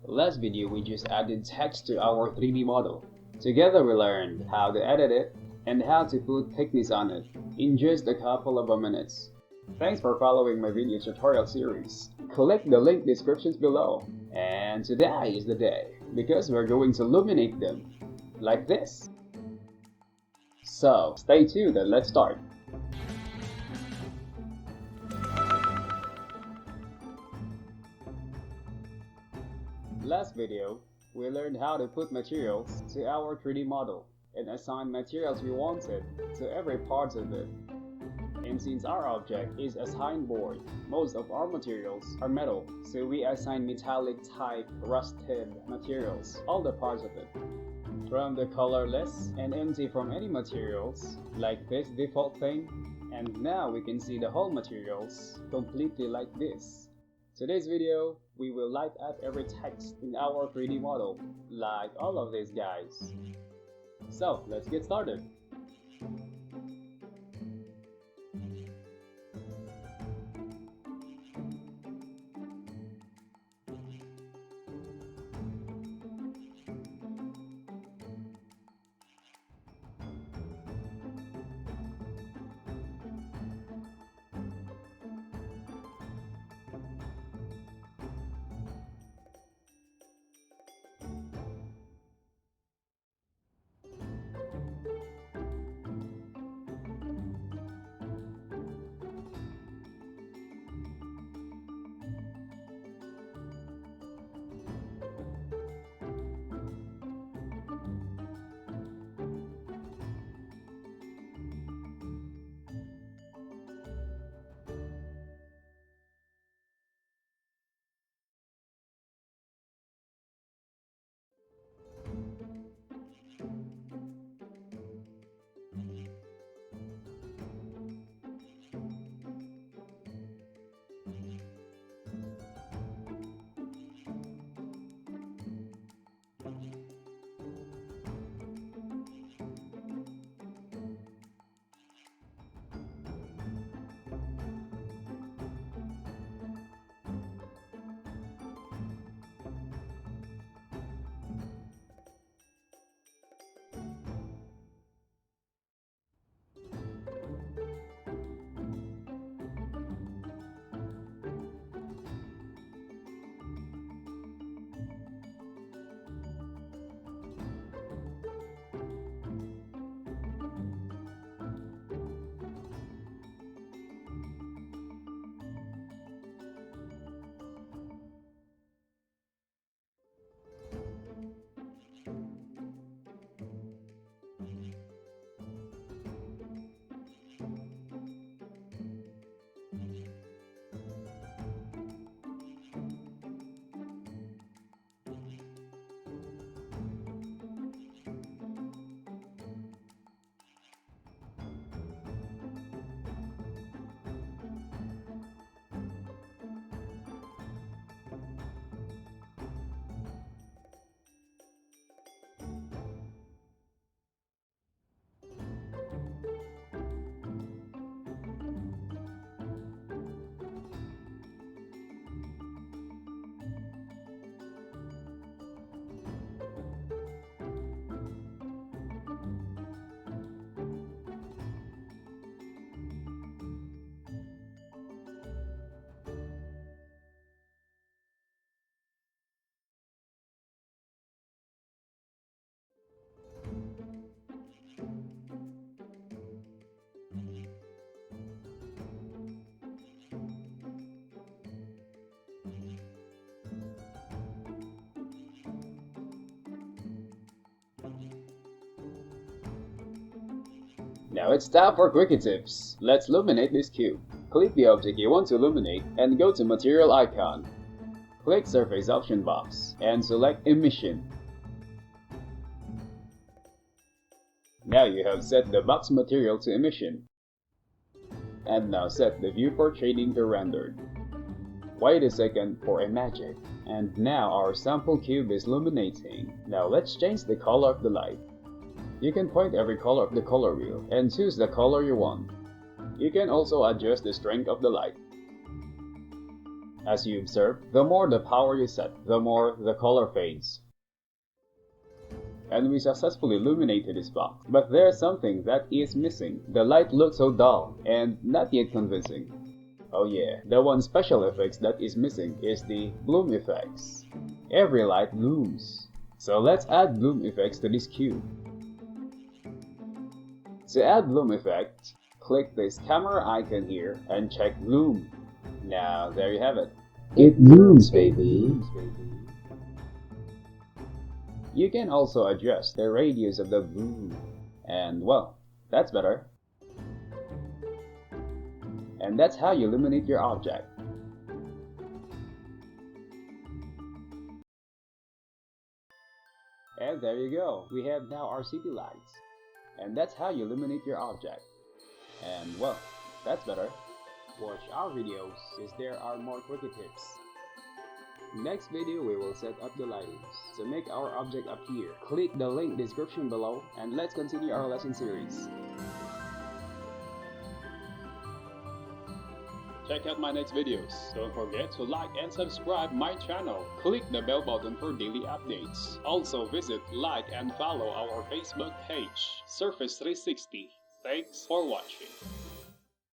Last video we just added text to our 3D model. Together we learned how to edit it and how to put thickness on it in just a couple of minutes. Thanks for following my video tutorial series. Click the link descriptions below. And today is the day because we're going to illuminate them like this. So stay tuned and let's start. Last video, we learned how to put materials to our 3D model and assign materials we wanted to every part of it. And since our object is a signboard, most of our materials are metal, so we assign metallic type rusted materials, all the parts of it. From the colorless and empty from any materials, like this default thing, and now we can see the whole materials completely like this. Today's video, we will light up every text in our 3D model, like all of these guys. So, let's get started. Now it's time for quickie tips. Let's illuminate this cube. Click the object you want to illuminate and go to Material icon. Click Surface option box and select Emission. Now you have set the box material to emission. And now set the viewport shading to rendered. Wait a second for a magic. And now our sample cube is illuminating. Now let's change the color of the light. You can point every color of the color wheel and choose the color you want. You can also adjust the strength of the light. As you observe, the more the power you set, the more the color fades. And we successfully illuminated this box. But there's something that is missing. The light looks so dull and not yet convincing. Oh yeah, the one special effects that is missing is the bloom effects. Every light blooms. So let's add bloom effects to this cube. To add bloom effect, click this camera icon here and check bloom. Now there you have it. It blooms, baby. You can also adjust the radius of the bloom. And well, that's better. And that's how you illuminate your object. And there you go, we have now our city lights. And that's how you illuminate your object. And well, that's better. Watch our videos, as there are more quickie tips. Next video we will set up the lighting to make our object appear. Click the link description below and let's continue our lesson series. Check out my next videos. Don't forget to like and subscribe my channel. Click the bell button for daily updates. Also visit, like and follow our Facebook page, Surface360. Thanks for watching.